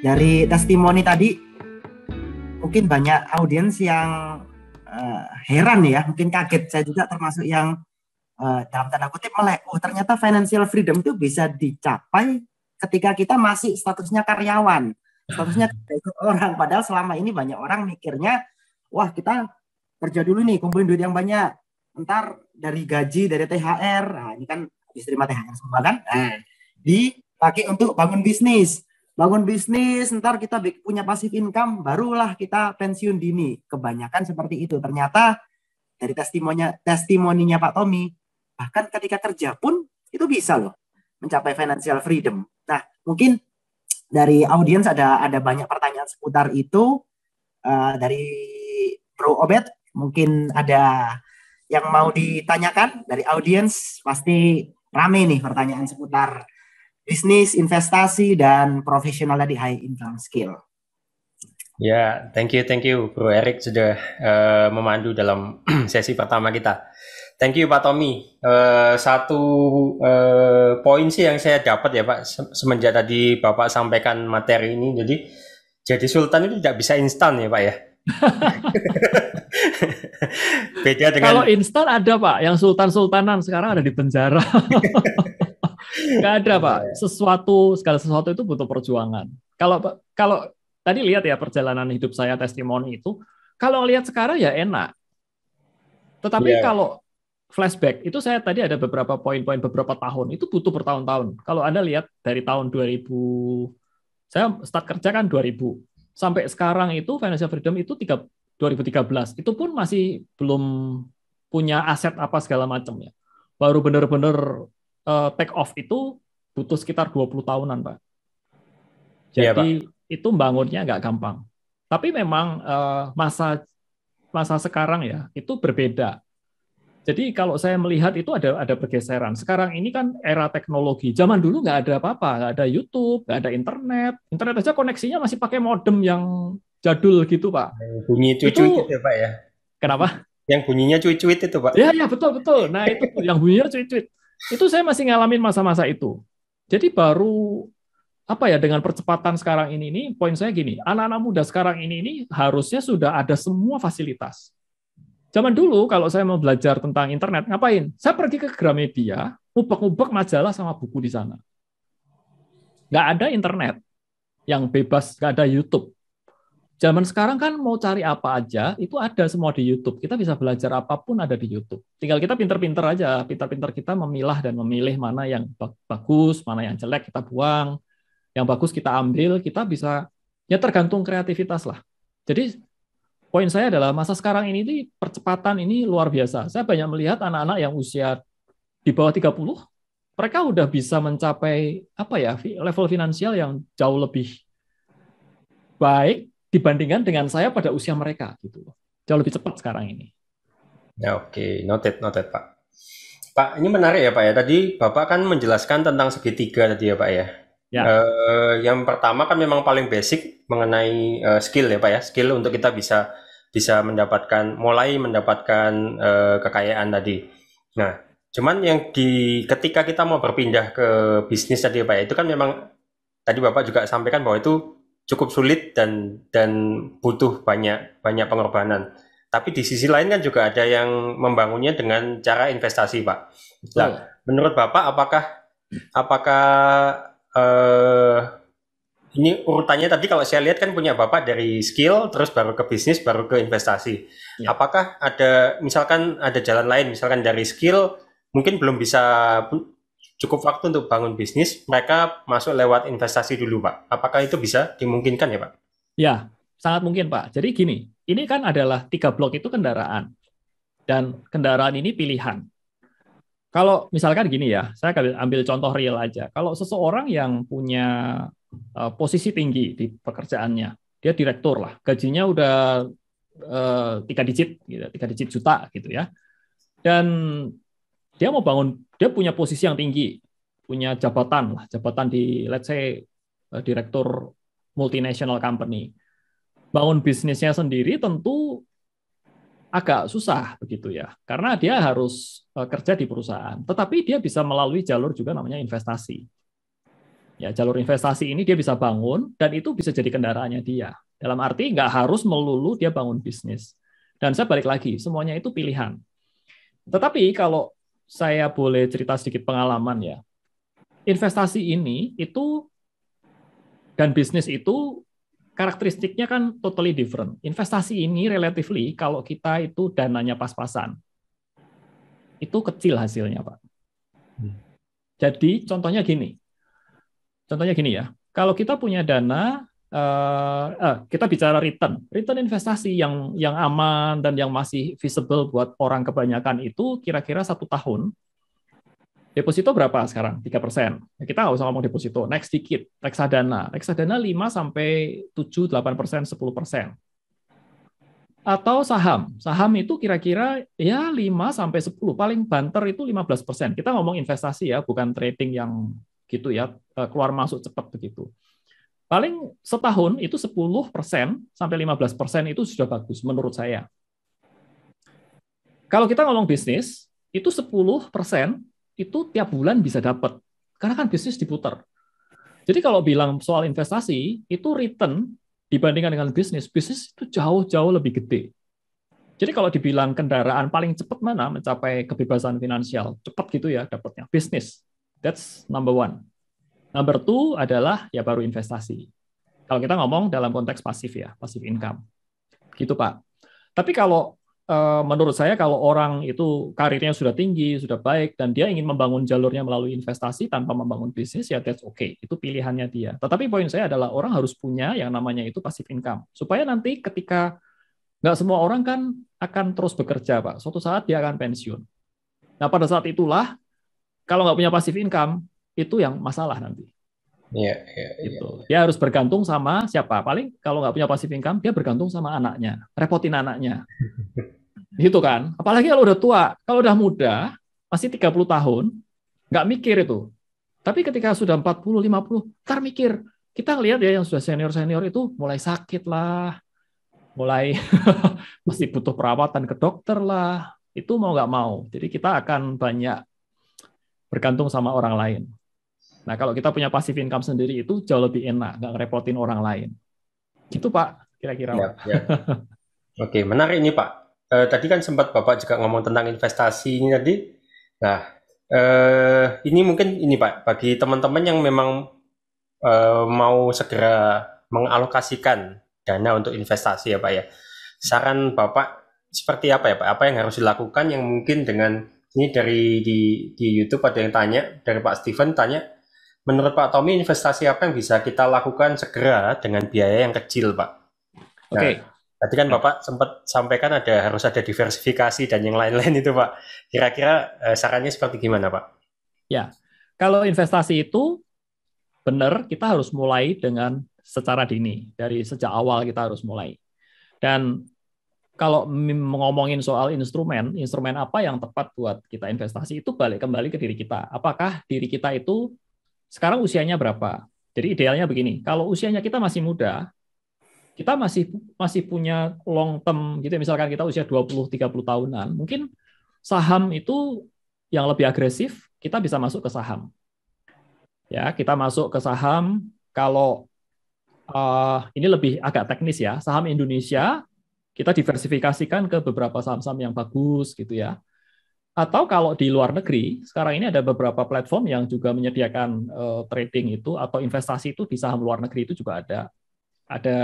dari testimoni tadi mungkin banyak audiens yang heran ya, mungkin kaget. Saya juga termasuk yang dalam tanda kutip melek. Oh, ternyata financial freedom itu bisa dicapai ketika kita masih statusnya karyawan, statusnya ikut orang. Padahal selama ini banyak orang mikirnya, wah kita kerja dulu nih, kumpulin duit yang banyak. Ntar dari gaji, dari THR, nah ini kan habis terima THR semua kan, dipakai untuk bangun bisnis. Bangun bisnis, ntar kita punya passive income, barulah kita pensiun dini. Kebanyakan seperti itu. Ternyata dari testimoninya Pak Tommy, bahkan ketika kerja pun itu bisa loh mencapai financial freedom. Nah, mungkin dari audiens ada banyak pertanyaan seputar itu. Dari Bro Obed, mungkin ada yang mau ditanyakan dari audiens. Pasti rame nih pertanyaan seputar bisnis, investasi, dan profesional tadi, high income skill. Ya, thank you Bro Erik sudah memandu dalam sesi pertama kita. Thank you Pak Tommy. Satu poin sih yang saya dapat ya Pak, semenjak tadi Bapak sampaikan materi ini, jadi sultan itu tidak bisa instan ya Pak ya. Beda dengan kalau instan ada Pak, yang sultan-sultanan sekarang ada di penjara. Nggak ada Pak. Segala sesuatu itu butuh perjuangan. Kalau tadi lihat ya perjalanan hidup saya, testimoni itu, kalau lihat sekarang ya enak. Tetapi kalau flashback itu saya tadi ada beberapa poin-poin beberapa tahun itu butuh bertahun-tahun. Kalau Anda lihat dari tahun 2000, saya start kerja kan 2000 sampai sekarang itu financial freedom itu 2013. Itu pun masih belum punya aset apa segala macam ya. Baru benar-benar take off itu butuh sekitar 20 tahunan, Pak. Jadi itu bangunnya nggak gampang. Tapi memang masa sekarang ya itu berbeda. Jadi kalau saya melihat itu ada pergeseran. Sekarang ini kan era teknologi. Zaman dulu nggak ada apa-apa, nggak ada YouTube, nggak ada internet. Internet aja koneksinya masih pakai modem yang jadul gitu, Pak. Bunyi cuit-cuit itu ya, Pak ya. Kenapa? Yang bunyinya cuit-cuit itu, Pak. Ya betul. Nah itu yang bunyinya cuit-cuit. Itu saya masih ngalamin masa-masa itu. Jadi baru apa ya, dengan percepatan sekarang ini poin saya gini, anak-anak muda sekarang ini harusnya sudah ada semua fasilitas. Zaman dulu kalau saya mau belajar tentang internet, ngapain? Saya pergi ke Gramedia, ngubek-ngubek majalah sama buku di sana. Nggak ada internet yang bebas, nggak ada YouTube. Zaman sekarang kan mau cari apa aja, itu ada semua di YouTube. Kita bisa belajar apapun ada di YouTube. Tinggal kita pinter-pinter aja, pinter-pinter kita memilah dan memilih mana yang bagus, mana yang jelek kita buang. Yang bagus kita ambil, kita bisa, ya tergantung kreativitas lah. Jadi poin saya adalah masa sekarang ini percepatan ini luar biasa. Saya banyak melihat anak-anak yang usia di bawah 30, mereka udah bisa mencapai apa ya, level finansial yang jauh lebih baik dibandingkan dengan saya pada usia mereka gitu. Jauh lebih cepat sekarang ini. Ya, oke, noted Pak. Pak, ini menarik ya Pak ya. Tadi Bapak kan menjelaskan tentang segitiga tadi ya Pak ya. Yang pertama kan memang paling basic mengenai skill ya Pak ya, skill untuk kita bisa mulai mendapatkan kekayaan tadi. Nah, cuman yang ketika kita mau berpindah ke bisnis tadi ya Pak ya, itu kan memang tadi Bapak juga sampaikan bahwa itu cukup sulit dan butuh banyak pengorbanan. Tapi di sisi lain kan juga ada yang membangunnya dengan cara investasi Pak. Nah, menurut Bapak apakah ini urutannya tadi kalau saya lihat kan punya Bapak dari skill, terus baru ke bisnis, baru ke investasi. Ya. Apakah misalkan ada jalan lain, misalkan dari skill, mungkin belum bisa cukup waktu untuk bangun bisnis, mereka masuk lewat investasi dulu Pak. Apakah itu bisa dimungkinkan ya Pak? Ya, sangat mungkin Pak. Jadi gini, ini kan adalah 3 blok itu kendaraan. Dan kendaraan ini pilihan. Kalau misalkan gini ya, saya ambil contoh real aja. Kalau seseorang yang punya posisi tinggi di pekerjaannya, dia direktur lah, gajinya udah 3 digit, gitu, 3 digit juta gitu ya. Dan dia mau bangun, dia punya posisi yang tinggi, punya jabatan di let's say direktur multinational company. Bangun bisnisnya sendiri tentu agak susah begitu ya, karena dia harus kerja di perusahaan. Tetapi dia bisa melalui jalur juga namanya investasi. Ya, jalur investasi ini dia bisa bangun dan itu bisa jadi kendaraannya dia. Dalam arti nggak harus melulu dia bangun bisnis. Dan saya balik lagi, semuanya itu pilihan. Tetapi kalau saya boleh cerita sedikit pengalaman ya, investasi ini itu dan bisnis itu karakteristiknya kan totally different. Investasi ini relatively kalau kita itu dananya pas-pasan, itu kecil hasilnya, Pak. Jadi contohnya gini ya, kalau kita punya dana, kita bicara return investasi yang aman dan yang masih visible buat orang kebanyakan itu kira-kira 1 tahun. Deposito berapa sekarang? 3%. Kita nggak usah ngomong deposito. Next dikit, reksadana. Reksadana 5-7-8%, 10%. Atau saham. Saham itu kira-kira ya 5-10. Paling banter itu 15%. Kita ngomong investasi ya, bukan trading yang gitu ya, keluar masuk cepat begitu. Paling setahun itu 10%-15% itu sudah bagus menurut saya. Kalau kita ngomong bisnis, itu 10% itu tiap bulan bisa dapat. Karena kan bisnis diputar. Jadi kalau bilang soal investasi, itu return dibandingkan dengan bisnis itu jauh-jauh lebih gede. Jadi kalau dibilang kendaraan paling cepat mana mencapai kebebasan finansial, cepat gitu ya dapatnya, bisnis. That's number one. Number two adalah ya baru investasi. Kalau kita ngomong dalam konteks pasif ya, pasif income. Gitu Pak. Tapi kalau menurut saya kalau orang itu karirnya sudah tinggi, sudah baik, dan dia ingin membangun jalurnya melalui investasi tanpa membangun bisnis, ya that's okay. Itu pilihannya dia. Tetapi poin saya adalah orang harus punya yang namanya itu passive income. Supaya nanti ketika nggak semua orang kan akan terus bekerja, Pak. Suatu saat dia akan pensiun. Nah, pada saat itulah, kalau nggak punya passive income, itu yang masalah nanti. Iya. Gitu. Dia harus bergantung sama siapa? Paling kalau nggak punya passive income, dia bergantung sama anaknya, repotin anaknya. Gitu kan? Apalagi kalau udah tua, kalau udah muda, masih 30 tahun, nggak mikir itu. Tapi ketika sudah 40, 50, ntar mikir. Kita ngelihat ya yang sudah senior-senior itu mulai sakit lah, mulai masih butuh perawatan ke dokter lah. Itu mau nggak mau. Jadi kita akan banyak bergantung sama orang lain. Nah, kalau kita punya passive income sendiri itu jauh lebih enak, nggak ngerepotin orang lain. Gitu, Pak, kira-kira. Ya. Oke, menarik ini, Pak. Tadi kan sempat Bapak juga ngomong tentang investasi ini tadi. Nah, ini mungkin ini, Pak, bagi teman-teman yang memang mau segera mengalokasikan dana untuk investasi ya, Pak ya. Saran Bapak seperti apa ya, Pak? Apa yang harus dilakukan yang mungkin dengan ini di YouTube ada yang tanya, dari Pak Steven tanya, menurut Pak Tommy, investasi apa yang bisa kita lakukan segera dengan biaya yang kecil, Pak? Oke. Tadi kan Bapak sempat sampaikan harus ada diversifikasi dan yang lain-lain itu, Pak. Kira-kira sarannya seperti gimana, Pak? Ya, kalau investasi itu benar, kita harus mulai dengan secara dini. Dari sejak awal kita harus mulai. Dan kalau ngomongin soal instrumen apa yang tepat buat kita investasi, itu balik kembali ke diri kita. Apakah diri kita itu sekarang usianya berapa? Jadi idealnya begini, kalau usianya kita masih muda, kita masih punya long term gitu, misalkan kita usia 20-30 tahunan, mungkin saham itu yang lebih agresif, kita bisa masuk ke saham. Ya, kita masuk ke saham kalau ini lebih agak teknis ya, saham Indonesia kita diversifikasikan ke beberapa saham-saham yang bagus gitu ya. Atau kalau di luar negeri, sekarang ini ada beberapa platform yang juga menyediakan trading itu atau investasi itu di saham luar negeri itu juga ada. Ada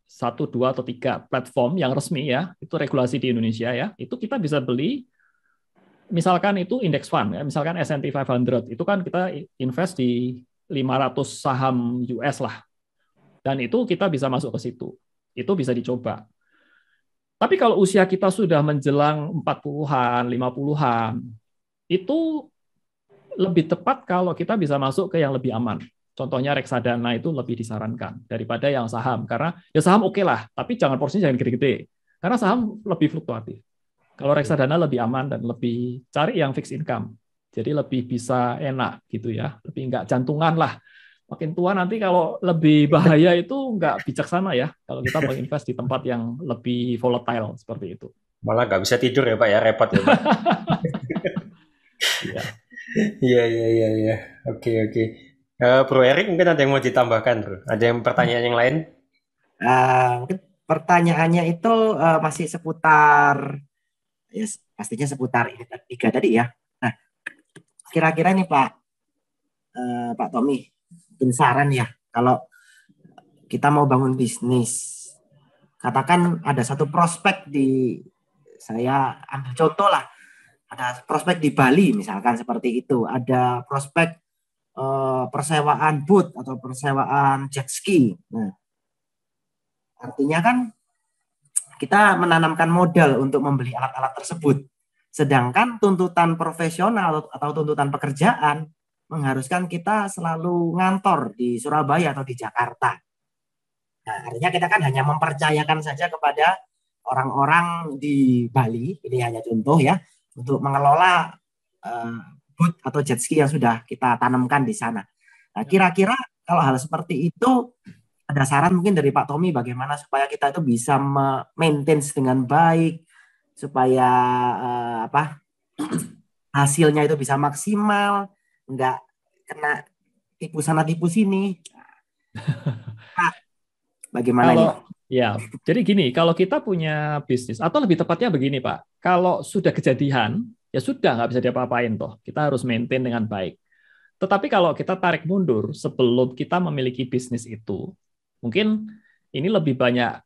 1, 2, atau 3 platform yang resmi ya, itu regulasi di Indonesia ya, itu kita bisa beli, misalkan itu index fund, ya, misalkan S&P 500, itu kan kita invest di 500 saham US lah, dan itu kita bisa masuk ke situ, itu bisa dicoba. Tapi kalau usia kita sudah menjelang 40-an, 50-an, itu lebih tepat kalau kita bisa masuk ke yang lebih aman. Contohnya reksadana itu lebih disarankan daripada yang saham. Karena ya saham oke lah, tapi jangan porsinya jangan gede-gede. Karena saham lebih fluktuatif. Kalau reksadana lebih aman dan lebih cari yang fixed income. Jadi lebih bisa enak gitu ya. Lebih nggak jantungan lah. Makin tua nanti kalau lebih bahaya itu nggak bijaksana ya. Kalau kita mau invest di tempat yang lebih volatile seperti itu. Malah nggak bisa tidur ya Pak ya, repot ya Pak. Iya. Oke. Bro Erik mungkin ada yang mau ditambahkan, Bro? Ada yang pertanyaan yang lain? Mungkin pertanyaannya itu masih seputar, ya pastinya seputar ini tiga tadi ya. Nah, kira-kira nih Pak Tommy, mungkin saran ya, kalau kita mau bangun bisnis, katakan ada satu prospek saya ambil contoh lah, ada prospek di Bali misalkan seperti itu, ada prospek persewaan boat atau persewaan jet ski. Nah, artinya kan kita menanamkan modal untuk membeli alat-alat tersebut. Sedangkan tuntutan profesional atau tuntutan pekerjaan mengharuskan kita selalu ngantor di Surabaya atau di Jakarta. Nah, artinya kita kan hanya mempercayakan saja kepada orang-orang di Bali, ini hanya contoh ya, untuk mengelola boat atau jet ski yang sudah kita tanamkan di sana. Nah, kira-kira kalau hal seperti itu, ada saran mungkin dari Pak Tommy bagaimana supaya kita itu bisa maintain dengan baik, supaya hasilnya itu bisa maksimal, nggak kena tipu sana tipu sini. Nah, bagaimana Kalau nih? ya, jadi gini, kalau kita punya bisnis, atau lebih tepatnya begini Pak, kalau sudah kejadian, ya sudah nggak bisa diapa-apain toh. Kita harus maintain dengan baik. Tetapi kalau kita tarik mundur sebelum kita memiliki bisnis itu, mungkin ini lebih banyak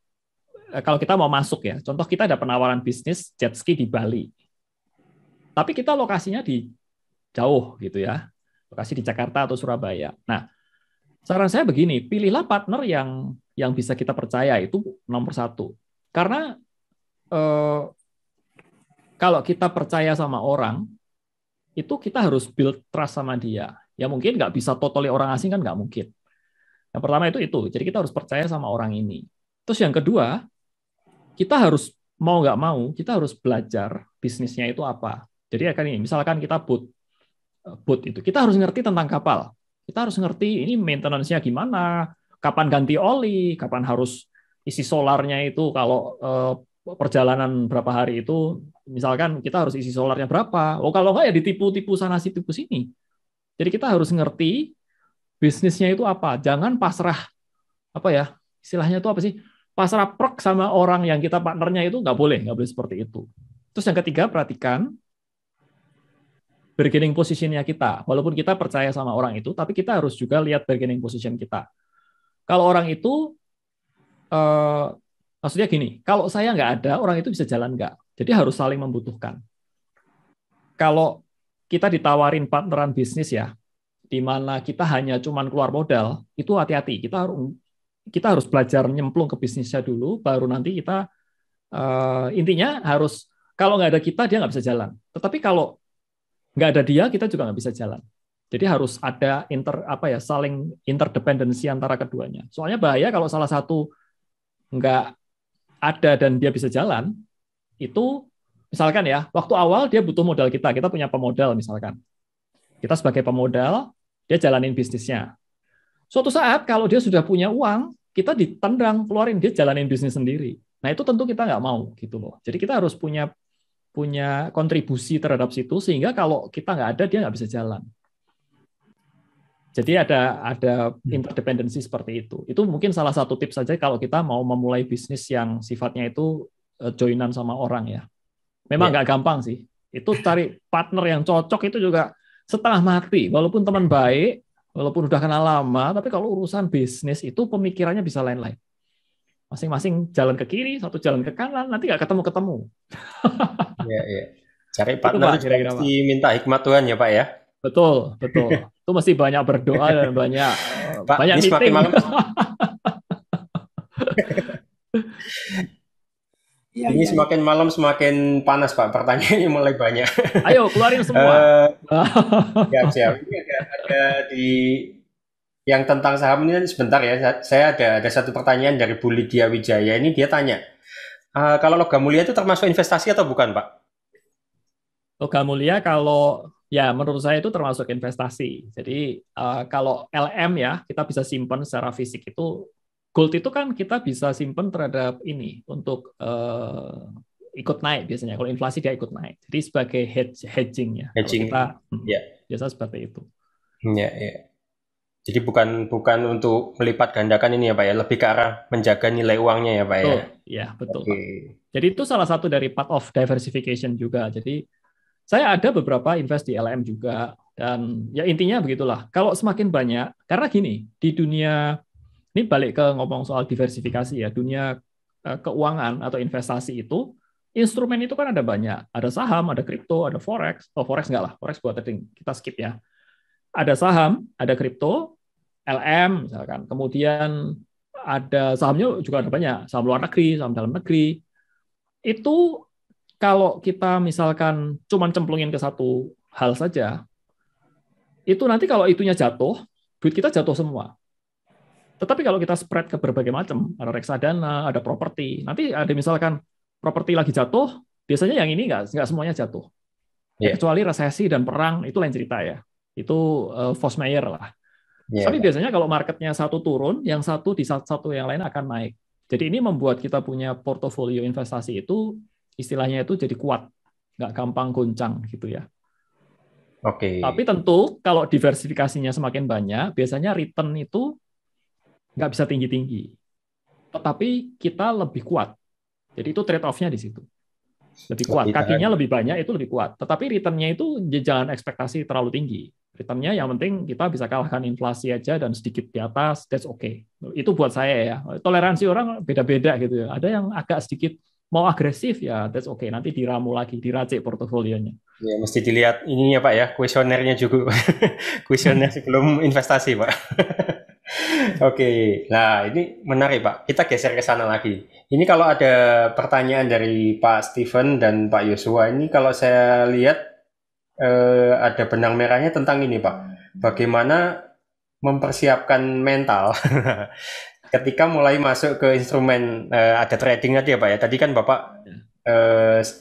kalau kita mau masuk ya. Contoh kita ada penawaran bisnis jet ski di Bali. Tapi kita lokasinya di jauh gitu ya. Lokasi di Jakarta atau Surabaya. Nah, saran saya begini, pilihlah partner yang bisa kita percaya, itu nomor satu. Karena kalau kita percaya sama orang, itu kita harus build trust sama dia. Ya mungkin nggak bisa totally orang asing kan nggak mungkin. Yang pertama itu. Jadi kita harus percaya sama orang ini. Terus yang kedua, kita harus mau nggak mau, kita harus belajar bisnisnya itu apa. Jadi akan ini, misalkan kita boat itu, kita harus ngerti tentang kapal. Kita harus ngerti ini maintenance-nya gimana, kapan ganti oli, kapan harus isi solarnya itu kalau perjalanan berapa hari itu, misalkan kita harus isi solarnya berapa. Oh kalau nggak ya ditipu-tipu sana tipu sini. Jadi kita harus ngerti bisnisnya itu apa. Jangan pasrah apa ya istilahnya itu apa sih? Pasrah prek sama orang yang kita partnernya itu nggak boleh seperti itu. Terus yang ketiga perhatikan bargaining position-nya kita. Walaupun kita percaya sama orang itu, tapi kita harus juga lihat bargaining position kita. Kalau orang itu maksudnya gini, kalau saya nggak ada, orang itu bisa jalan nggak. Jadi harus saling membutuhkan. Kalau kita ditawarin partneran bisnis ya, di mana kita hanya cuman keluar modal, itu hati-hati. Kita harus belajar nyemplung ke bisnisnya dulu, baru nanti kita intinya harus kalau nggak ada kita dia nggak bisa jalan. Tetapi kalau nggak ada dia kita juga nggak bisa jalan. Jadi harus ada saling interdependensi antara keduanya. Soalnya bahaya kalau salah satu nggak ada dan dia bisa jalan, itu misalkan ya, waktu awal dia butuh modal kita punya pemodal misalkan. Kita sebagai pemodal, dia jalanin bisnisnya. Suatu saat kalau dia sudah punya uang, kita ditendang, keluarin dia jalanin bisnis sendiri. Nah itu tentu kita nggak mau gitu loh. Jadi kita harus punya kontribusi terhadap situ sehingga kalau kita nggak ada dia nggak bisa jalan. Jadi ada interdependensi seperti itu. Itu mungkin salah satu tips saja kalau kita mau memulai bisnis yang sifatnya itu joinan sama orang ya. Memang nggak gampang sih. Itu cari partner yang cocok itu juga setengah mati. Walaupun teman baik, walaupun udah kenal lama, tapi kalau urusan bisnis itu pemikirannya bisa lain-lain. Masing-masing jalan ke kiri, satu jalan ke kanan, nanti nggak ketemu-ketemu. Iya. Cari partner itu mesti minta hikmat Tuhan ya Pak ya. Betul. Itu mesti banyak berdoa dan banyak Pak, banyak ini meeting. Ini semakin malam semakin panas Pak, pertanyaannya mulai banyak. Ayo keluarin semua. Siap. Ini ada di yang tentang saham ini sebentar ya. Saya ada satu pertanyaan dari Bu Lydia Wijaya. Ini dia tanya, kalau logam mulia itu termasuk investasi atau bukan Pak? Logam mulia kalau ya menurut saya itu termasuk investasi. Jadi kalau LM ya kita bisa simpan secara fisik itu. Gold itu kan kita bisa simpan terhadap ini untuk ikut naik biasanya. Kalau inflasi dia ikut naik. Jadi sebagai hedging ya. Hedging. Kita biasa seperti itu. Ya. Jadi bukan untuk melipat gandakan ini ya Pak ya, lebih ke arah menjaga nilai uangnya ya Pak ya. Betul, ya betul Oke. Pak. Jadi itu salah satu dari part of diversification juga. Jadi saya ada beberapa invest di LM juga, dan ya intinya begitulah. Kalau semakin banyak, karena gini, di dunia ini balik ke ngomong soal diversifikasi ya, dunia keuangan atau investasi itu, instrumen itu kan ada banyak. Ada saham, ada kripto, ada forex. Oh, forex enggak lah, forex buat trading. Kita skip ya. Ada saham, ada kripto, LM misalkan. Kemudian ada sahamnya juga ada banyak, saham luar negeri, saham dalam negeri. Itu kalau kita misalkan cuman cemplungin ke satu hal saja, itu nanti kalau itunya jatuh, duit kita jatuh semua. Tetapi kalau kita spread ke berbagai macam, ada reksadana, ada properti, nanti ada misalkan properti lagi jatuh, biasanya yang ini nggak semuanya jatuh. Yeah. Kecuali resesi dan perang, itu lain cerita ya. Itu Fosmeyer lah. Yeah. Tapi biasanya kalau marketnya satu turun, yang satu di satu yang lain akan naik. Jadi ini membuat kita punya portofolio investasi itu, istilahnya itu jadi kuat, nggak gampang goncang gitu ya. Oke. Tapi tentu kalau diversifikasinya semakin banyak, biasanya return itu nggak bisa tinggi-tinggi. Tetapi kita lebih kuat. Jadi itu trade-off-nya di situ. Lebih kuat. Kakinya lebih banyak, itu lebih kuat. Tetapi return-nya itu jangan ekspektasi terlalu tinggi. Return-nya yang penting kita bisa kalahkan inflasi aja dan sedikit di atas, that's okay. Itu buat saya ya. Toleransi orang beda-beda gitu ya. Ada yang agak sedikit mau agresif ya, that's okay. Nanti diramu lagi, diracik portofolionya. Ya, mesti dilihat ininya Pak ya, kuesionernya juga. Kuesioner sebelum investasi Pak. Oke, nah ini menarik Pak. Kita geser ke sana lagi. Ini kalau ada pertanyaan dari Pak Steven dan Pak Yosua, ini kalau saya lihat ada benang merahnya tentang ini Pak. Bagaimana mempersiapkan mental ketika mulai masuk ke instrumen ada trading tadi ya Pak ya. Tadi kan Bapak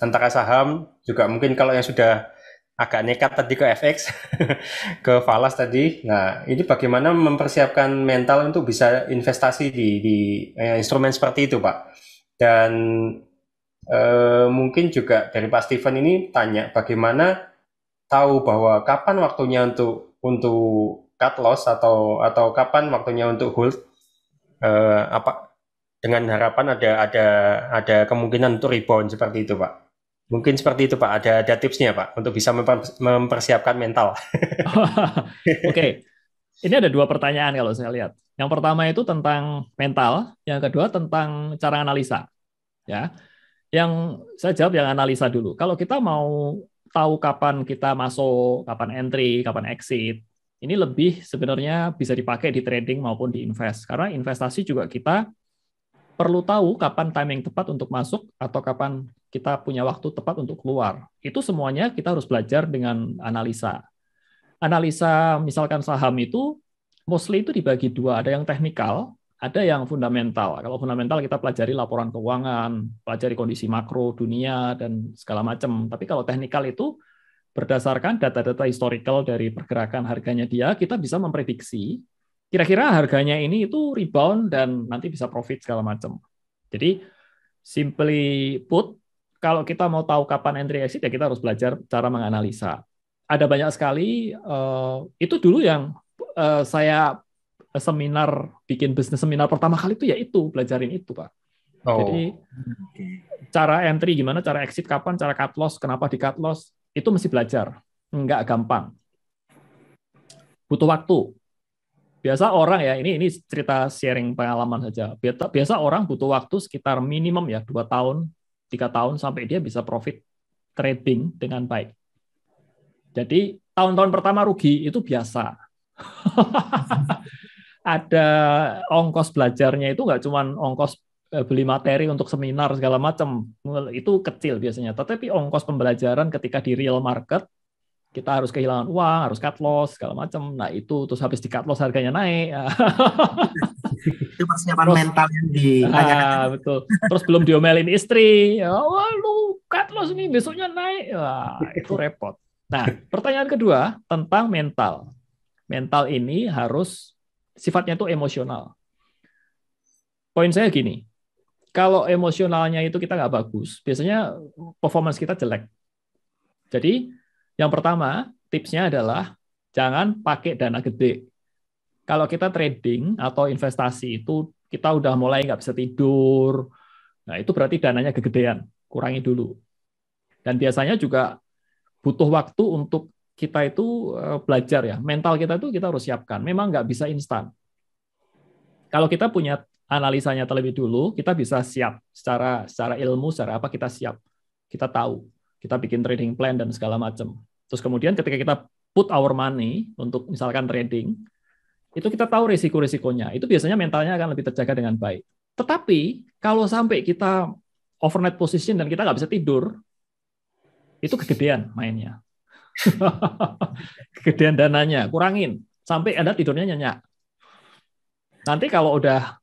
antara saham juga mungkin kalau yang sudah agak nekat tadi ke FX ke falas tadi. Nah, ini bagaimana mempersiapkan mental untuk bisa investasi di instrumen seperti itu, Pak. Dan mungkin juga dari Pak Steven ini tanya bagaimana tahu bahwa kapan waktunya untuk cut loss atau kapan waktunya untuk hold, apa dengan harapan ada kemungkinan untuk rebound seperti itu, Pak. Mungkin seperti itu Pak, ada tipsnya Pak untuk bisa mempersiapkan mental. Oke, ini ada dua pertanyaan kalau saya lihat. Yang pertama itu tentang mental, yang kedua tentang cara analisa. Ya, yang saya jawab yang analisa dulu. Kalau kita mau tahu kapan kita masuk, kapan entry, kapan exit, ini lebih sebenarnya bisa dipakai di trading maupun di invest. Karena investasi juga kita perlu tahu kapan timing tepat untuk masuk atau kapan kita punya waktu tepat untuk keluar. Itu semuanya kita harus belajar dengan analisa. Analisa misalkan saham itu mostly itu dibagi dua, ada yang teknikal, ada yang fundamental. Kalau fundamental kita pelajari laporan keuangan, pelajari kondisi makro dunia dan segala macam. Tapi kalau teknikal itu berdasarkan data-data historical dari pergerakan harganya dia, kita bisa memprediksi kira-kira harganya ini itu rebound dan nanti bisa profit segala macam. Jadi simply put, kalau kita mau tahu kapan entry exit ya kita harus belajar cara menganalisa. Ada banyak sekali itu dulu yang saya seminar bikin bisnis seminar pertama kali itu ya itu belajarin itu Pak. Oh. Jadi cara entry gimana, cara exit kapan, cara cut loss, kenapa di cut loss itu mesti belajar. Nggak gampang. Butuh waktu. Biasa orang ya, ini cerita sharing pengalaman saja. Biasa orang butuh waktu sekitar minimum ya 2 tahun, 3 tahun sampai dia bisa profit trading dengan baik. Jadi tahun-tahun pertama rugi itu biasa. Ada ongkos belajarnya itu nggak cuma ongkos beli materi untuk seminar segala macam, itu kecil biasanya. Tetapi ongkos pembelajaran ketika di real market, kita harus kehilangan uang, harus cut loss, segala macam. Nah itu, terus habis di cut loss harganya naik. Itu persiapan mental yang ditanyakan. Betul. Terus belum diomelin istri, wah lu cut loss ini besoknya naik. Wah, itu repot. Nah, pertanyaan kedua tentang mental. Mental ini harus sifatnya itu emosional. Poin saya gini, kalau emosionalnya itu kita nggak bagus, biasanya performance kita jelek. Jadi, yang pertama, tipsnya adalah jangan pakai dana gede. Kalau kita trading atau investasi itu kita udah mulai nggak bisa tidur, nah itu berarti dananya kegedean, kurangi dulu. Dan biasanya juga butuh waktu untuk kita itu belajar ya, mental kita itu kita harus siapkan. Memang nggak bisa instan. Kalau kita punya analisanya terlebih dulu, kita bisa siap secara ilmu, secara apa kita siap, kita tahu, kita bikin trading plan dan segala macam. Terus kemudian ketika kita put our money untuk misalkan trading, itu kita tahu risiko-risikonya. Itu biasanya mentalnya akan lebih terjaga dengan baik. Tetapi kalau sampai kita overnight position dan kita nggak bisa tidur, itu kegedean mainnya. Kegedean dananya, kurangin. Sampai Anda tidurnya nyenyak. Nanti kalau udah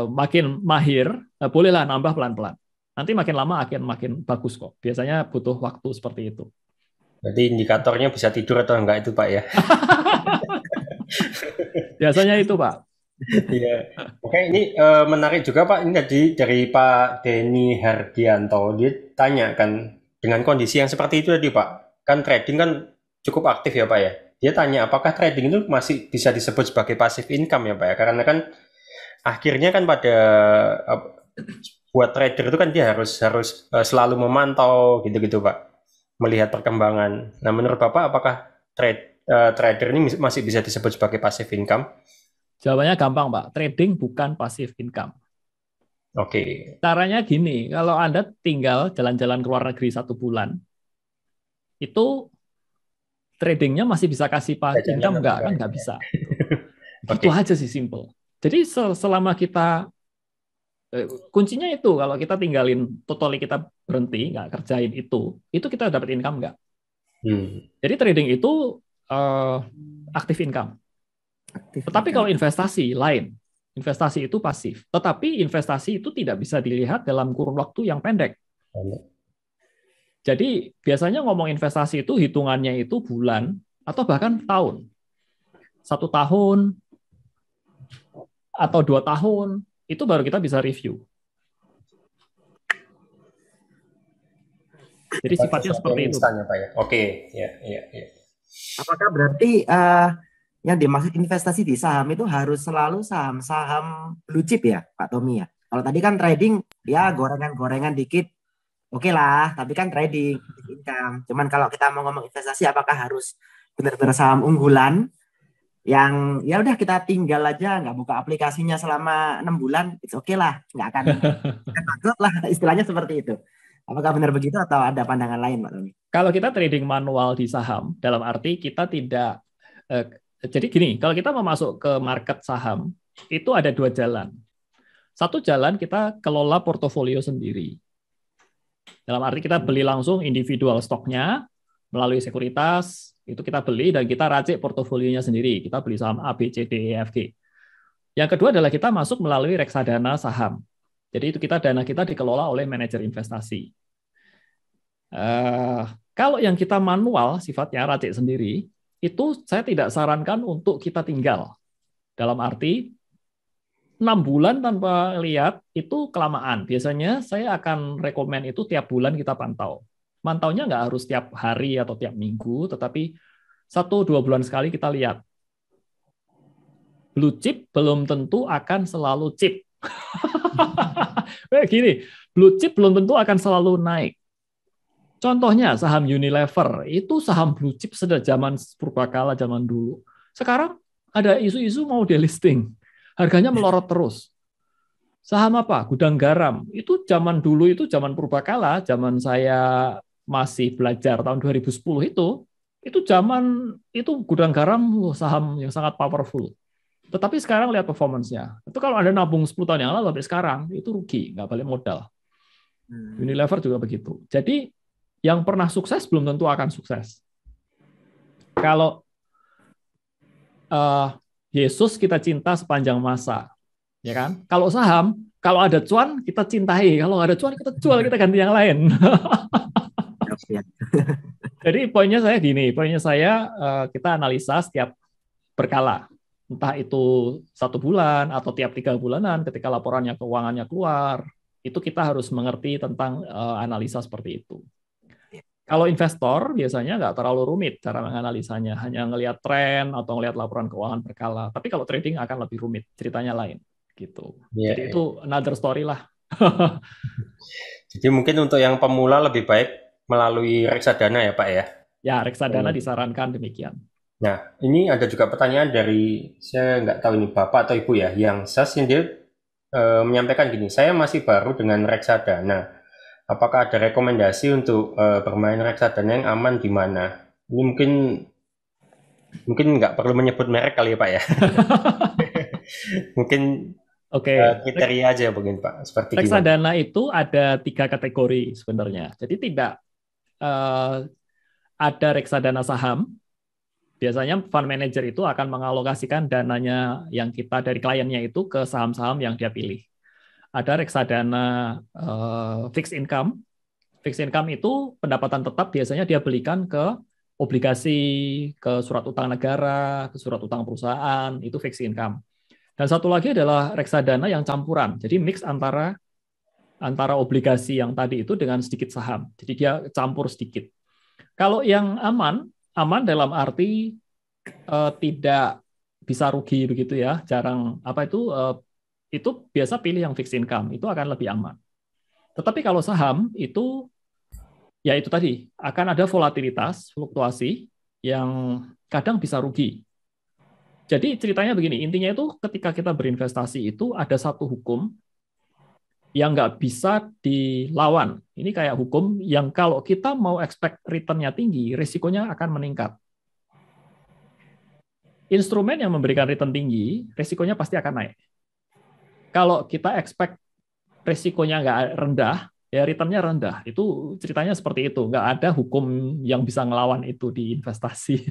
makin mahir, bolehlah nambah pelan-pelan. Nanti makin lama akan makin bagus kok. Biasanya butuh waktu seperti itu. Jadi indikatornya bisa tidur atau enggak itu Pak ya? Biasanya itu Pak. Iya. Oke, ini menarik juga Pak. Ini dari Pak Denny Hardianto. Dia tanya kan, dengan kondisi yang seperti itu tadi Pak, kan trading kan cukup aktif ya Pak ya. Dia tanya apakah trading itu masih bisa disebut sebagai passive income ya Pak ya? Karena kan akhirnya kan pada buat trader itu kan dia harus selalu memantau gitu-gitu Pak, melihat perkembangan. Nah menurut Bapak apakah trader ini masih bisa disebut sebagai passive income? Jawabannya gampang Pak, trading bukan passive income. Oke. Caranya gini, kalau Anda tinggal jalan-jalan ke luar negeri 1 bulan, itu tradingnya masih bisa kasih income enggak? Kan nggak bisa. Gitu aja sih, simple. Jadi selama kita, kuncinya itu, kalau kita tinggalin, totally kita berhenti, nggak kerjain itu kita dapat income nggak? Jadi trading itu aktif income. Tetapi kalau investasi lain, investasi itu pasif. Tetapi investasi itu tidak bisa dilihat dalam kurun waktu yang pendek. Jadi biasanya ngomong investasi itu hitungannya itu bulan atau bahkan tahun. 1 tahun atau 2 tahun, itu baru kita bisa review. Jadi sifatnya seperti itu. Pak ya. Oke, ya. Apakah berarti yang dimaksud investasi di saham itu harus selalu saham-saham blue chip ya, Pak Tommy ya? Kalau tadi kan trading, ya gorengan-gorengan dikit, oke lah, tapi kan trading, income. Cuman kalau kita mau ngomong investasi, apakah harus benar-benar saham unggulan yang ya udah kita tinggal aja, nggak buka aplikasinya selama 6 bulan, it's okay lah, nggak akan bangkrut lah, istilahnya seperti itu. Apakah benar begitu atau ada pandangan lain, Pak Tommy? Kalau kita trading manual di saham, dalam arti kita tidak jadi gini, kalau kita mau masuk ke market saham, itu ada 2 jalan. Satu jalan kita kelola portofolio sendiri. Dalam arti kita beli langsung individual stoknya, melalui sekuritas, itu kita beli dan kita racik portofolionya sendiri. Kita beli saham A, B, C, D, E, F, G. Yang kedua adalah kita masuk melalui reksadana saham. Jadi itu dana kita dikelola oleh manajer investasi. Kalau yang kita manual, sifatnya racik sendiri, itu saya tidak sarankan untuk kita tinggal. Dalam arti 6 bulan tanpa lihat itu kelamaan. Biasanya saya akan rekomen itu tiap bulan kita pantau. Mantaunya nggak harus tiap hari atau tiap minggu, tetapi 1-2 bulan sekali kita lihat. Blue chip belum tentu akan selalu chip. Gini, blue chip belum tentu akan selalu naik. Contohnya saham Unilever, itu saham blue chip sejak zaman purbakala, zaman dulu. Sekarang ada isu-isu mau delisting. Harganya melorot terus. Saham apa? Gudang Garam. Itu zaman dulu, itu zaman purbakala, zaman saya masih belajar tahun 2010 itu zaman itu Gudang Garam saham yang sangat powerful. Tetapi sekarang lihat performance-nya. Itu kalau Anda nabung 10 tahun yang lalu sampai sekarang, itu rugi, nggak balik modal. Unilever juga begitu. Jadi yang pernah sukses belum tentu akan sukses. Kalau Yesus kita cinta sepanjang masa, ya kan? Kalau saham, kalau ada cuan kita cintai, kalau nggak ada cuan kita jual, kita ganti yang lain. Jadi poinnya saya kita analisa setiap berkala, entah itu 1 bulan atau tiap 3 bulanan ketika laporannya keuangannya keluar, itu kita harus mengerti tentang analisa seperti itu. Kalau investor biasanya nggak terlalu rumit cara menganalisanya, hanya ngelihat tren atau ngelihat laporan keuangan berkala. Tapi kalau trading akan lebih rumit, ceritanya lain gitu. Iya, Jadi iya. itu another story lah. Jadi mungkin untuk yang pemula lebih baik melalui reksadana ya Pak ya. Ya, reksadana Hmm. disarankan demikian. Nah, ini ada juga pertanyaan dari, saya nggak tahu ini Bapak atau Ibu ya, yang yang dia menyampaikan gini, saya masih baru dengan reksadana. Apakah ada rekomendasi untuk bermain reksadana yang aman di mana? Ini mungkin nggak perlu menyebut merek kali ya Pak ya. Mungkin Oke, kriteria aja mungkin Pak, seperti gimana? reksadana itu ada 3 kategori sebenarnya. Jadi tidak ada reksadana saham. Biasanya fund manager itu akan mengalokasikan dananya yang kita dari kliennya itu ke saham-saham yang dia pilih. Ada reksadana fixed income. Fixed income itu pendapatan tetap biasanya dia belikan ke obligasi, ke surat utang negara, ke surat utang perusahaan, itu fixed income. Dan satu lagi adalah reksadana yang campuran. Jadi mix antara obligasi yang tadi itu dengan sedikit saham. Jadi dia campur sedikit. Kalau yang aman, aman dalam arti tidak bisa rugi begitu ya, jarang apa itu biasa pilih yang fixed income, itu akan lebih aman. Tetapi kalau saham itu ya itu tadi akan ada volatilitas, fluktuasi yang kadang bisa rugi. Jadi ceritanya begini, intinya itu ketika kita berinvestasi itu ada satu hukum yang nggak bisa dilawan. Ini kayak hukum yang kalau kita mau expect return-nya tinggi, risikonya akan meningkat. Instrumen yang memberikan return tinggi, risikonya pasti akan naik. Kalau kita expect risikonya nggak rendah, ya return-nya rendah. Itu ceritanya seperti itu. Nggak ada hukum yang bisa ngelawan itu di investasi.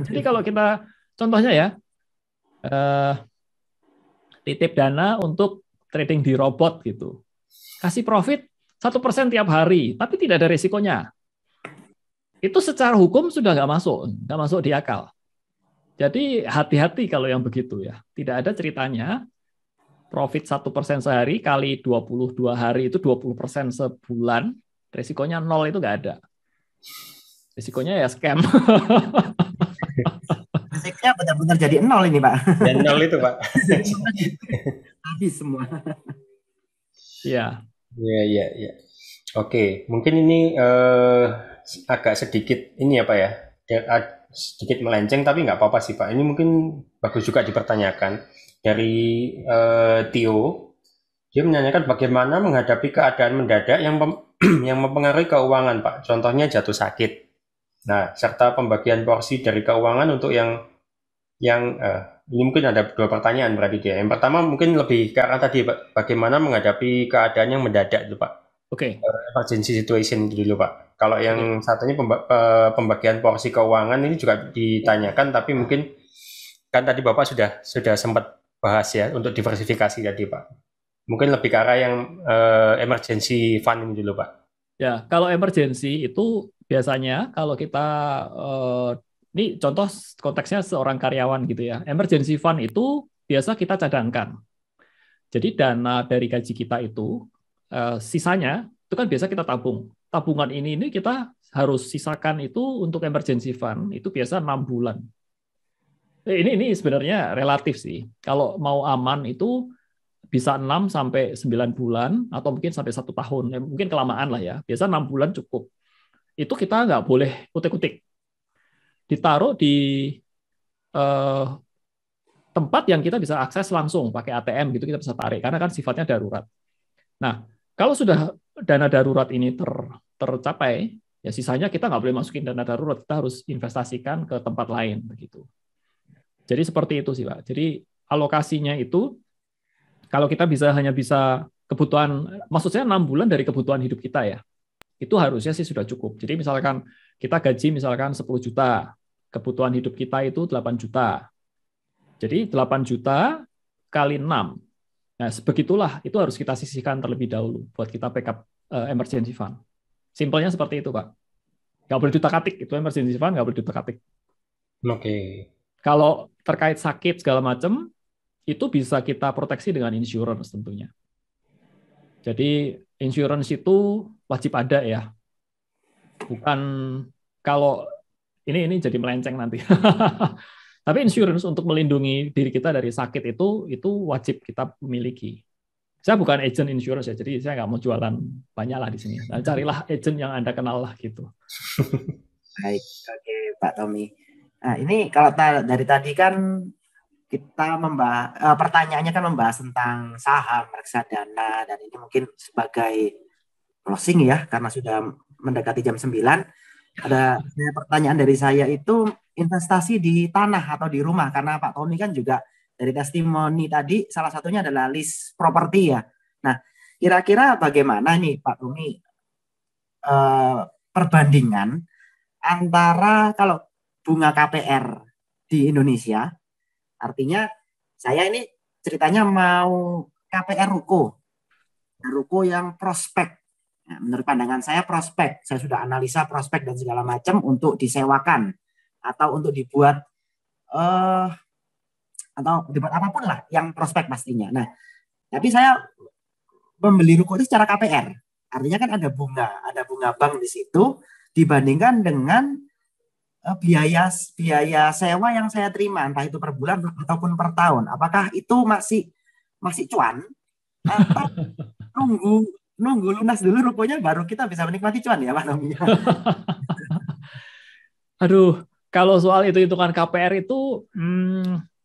Jadi kalau kita, contohnya ya, titip dana untuk trading di robot gitu. Kasih profit 1% tiap hari, tapi tidak ada risikonya. Itu secara hukum sudah nggak masuk di akal. Jadi hati-hati kalau yang begitu ya. Tidak ada ceritanya profit 1% sehari kali 22 hari itu 20% sebulan, risikonya 0 itu nggak ada. Risikonya ya scam. Risikonya benar-benar jadi 0 ini Pak. Dan 0 itu Pak. Habis semua. Iya. Iya. Oke, mungkin ini agak sedikit ini ya Pak ya, sedikit melenceng tapi nggak apa-apa sih Pak. Ini mungkin bagus juga dipertanyakan dari Tio. Dia menanyakan bagaimana menghadapi keadaan mendadak yang yang mempengaruhi keuangan Pak. Contohnya jatuh sakit. Nah, serta pembagian porsi dari keuangan untuk yang ini mungkin ada 2 pertanyaan berarti dia. Yang pertama mungkin lebih ke arah tadi Pak, bagaimana menghadapi keadaan yang mendadak itu Pak. Oke. Emergency situation dulu Pak. Kalau yang satunya pembagian porsi keuangan ini juga ditanyakan, tapi mungkin kan tadi Bapak sudah sempat bahas ya untuk diversifikasi tadi Pak. Mungkin lebih ke arah yang emergency fund ini dulu Pak. Ya, kalau emergency itu biasanya kalau kita ini contoh konteksnya seorang karyawan gitu ya. Emergency fund itu biasa kita cadangkan. Jadi dana dari gaji kita itu sisanya itu kan biasa kita tabung. Tabungan ini kita harus sisakan itu untuk emergency fund itu biasa 6 bulan. Ini sebenarnya relatif sih. Kalau mau aman itu bisa 6 sampai 9 bulan atau mungkin sampai 1 tahun. Mungkin kelamaan lah ya. Biasa 6 bulan cukup. Itu kita nggak boleh utik-utik. Ditaruh di tempat yang kita bisa akses langsung pakai ATM gitu, kita bisa tarik karena kan sifatnya darurat. Nah, kalau sudah dana darurat ini tercapai, ya sisanya kita nggak boleh masukin dana darurat, kita harus investasikan ke tempat lain begitu. Jadi seperti itu sih Pak. Jadi alokasinya itu kalau kita hanya bisa kebutuhan, maksudnya 6 bulan dari kebutuhan hidup kita ya, itu harusnya sih sudah cukup. Jadi misalkan kita gaji misalkan 10 juta, kebutuhan hidup kita itu 8 juta. Jadi 8 juta kali 6. Nah, sebegitulah itu harus kita sisihkan terlebih dahulu buat kita backup emergency fund. Simpelnya seperti itu, Pak. Nggak boleh diutak-atik, itu emergency fund nggak boleh diutak-atik. Oke. Kalau terkait sakit segala macam, itu bisa kita proteksi dengan insurance tentunya. Jadi insurance itu wajib ada ya. bukan kalau ini jadi melenceng nanti. Tapi insurance untuk melindungi diri kita dari sakit itu wajib kita miliki. Saya bukan agent insurance ya, jadi saya nggak mau jualan banyak lah di sini. Nah, carilah agent yang Anda kenal lah gitu. Baik, oke Pak Tommy. Nah, ini kalau dari tadi kan kita pertanyaannya kan membahas tentang saham, reksadana, dan ini mungkin sebagai closing ya, karena sudah mendekati jam 9. Ada pertanyaan dari saya itu investasi di tanah atau di rumah, karena Pak Tommy kan juga dari testimoni tadi salah satunya adalah list properti ya. Nah, kira-kira bagaimana nih Pak Tommy perbandingan antara kalau bunga KPR di Indonesia, artinya saya ini ceritanya mau KPR ruko yang prospek. Nah, menurut pandangan saya prospek, saya sudah analisa prospek dan segala macam untuk disewakan atau untuk dibuat apapun lah yang prospek pastinya. Nah, tapi saya membeli ruko itu secara KPR, artinya kan ada bunga bank di situ dibandingkan dengan biaya sewa yang saya terima, entah itu per bulan ataupun per tahun. Apakah itu masih cuan atau nunggu lunas dulu rukonya baru kita bisa menikmati cuan ya Pak Tommy? Aduh, kalau soal hitungan KPR itu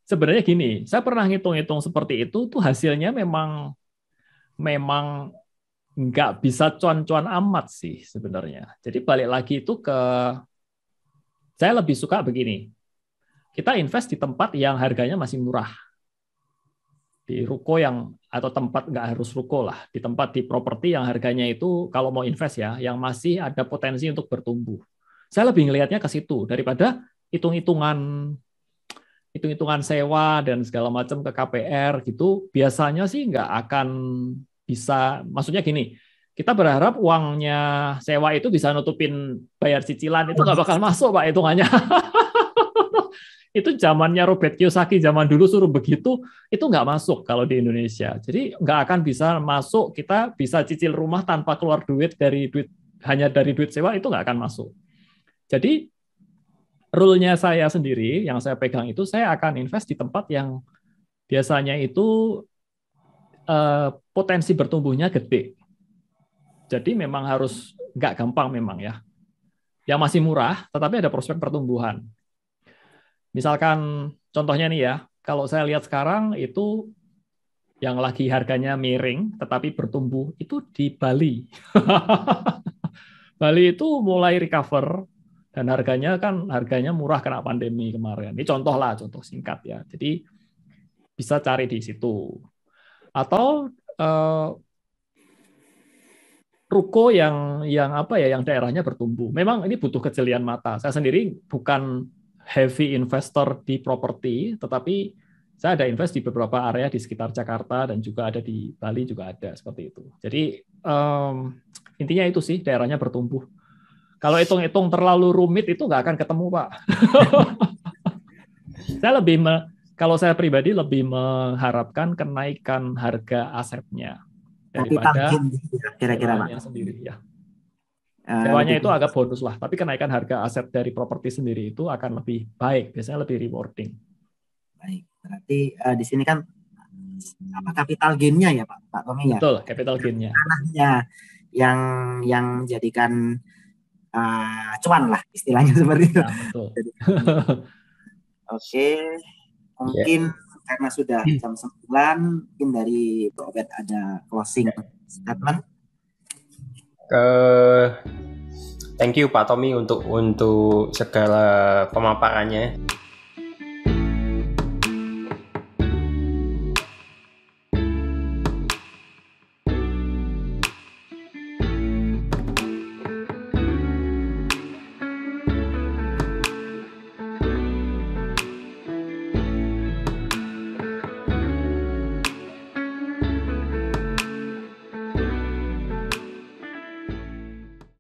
sebenarnya gini, saya pernah ngitung-ngitung seperti itu tuh hasilnya memang nggak bisa cuan-cuan amat sih sebenarnya. Jadi balik lagi itu saya lebih suka begini. Kita invest di tempat yang harganya masih murah. Di ruko atau tempat nggak harus ruko lah, di tempat di properti yang harganya itu kalau mau invest ya, yang masih ada potensi untuk bertumbuh. Saya lebih ngelihatnya ke situ daripada hitung-hitungan sewa dan segala macam ke KPR gitu. Biasanya sih nggak akan bisa, maksudnya gini, kita berharap uangnya sewa itu bisa nutupin bayar cicilan, itu nggak bakal masuk Pak hitungannya. Itu zamannya Robert Kiyosaki zaman dulu suruh begitu, itu nggak masuk kalau di Indonesia. Jadi nggak akan bisa masuk, kita bisa cicil rumah tanpa keluar hanya dari duit sewa, itu nggak akan masuk. Jadi rule-nya saya sendiri, yang saya pegang itu, saya akan invest di tempat yang biasanya itu potensi bertumbuhnya gede. Jadi memang harus nggak gampang memang ya. Yang masih murah, tetapi ada prospek pertumbuhan. Misalkan contohnya nih ya, kalau saya lihat sekarang itu yang lagi harganya miring, tetapi bertumbuh, itu di Bali. Bali itu mulai recover, dan harganya murah karena pandemi kemarin. Ini contoh singkat ya. Jadi bisa cari di situ. Atau ruko yang daerahnya bertumbuh. Memang ini butuh kejelian mata. Saya sendiri bukan heavy investor di properti, tetapi saya ada invest di beberapa area di sekitar Jakarta dan juga ada di Bali juga ada seperti itu. Jadi intinya itu sih, daerahnya bertumbuh. Kalau hitung-hitung terlalu rumit itu nggak akan ketemu Pak. Kalau saya pribadi lebih mengharapkan kenaikan harga asetnya daripada kira-kira Pak sendiri ya. Sewanya itu agak bonus lah, tapi kenaikan harga aset dari properti sendiri itu akan lebih baik, biasanya lebih rewarding. Baik, berarti di sini kan capital gain-nya ya Pak Tommy ya. Betul, capital gain-nya. Tanahnya yang menjadikan cuan lah istilahnya seperti itu. Nah, betul. Oke, mungkin karena sudah jam 9, mungkin dari Pak Obed ada closing statement. Thank you Pak Tommy untuk segala pemaparannya.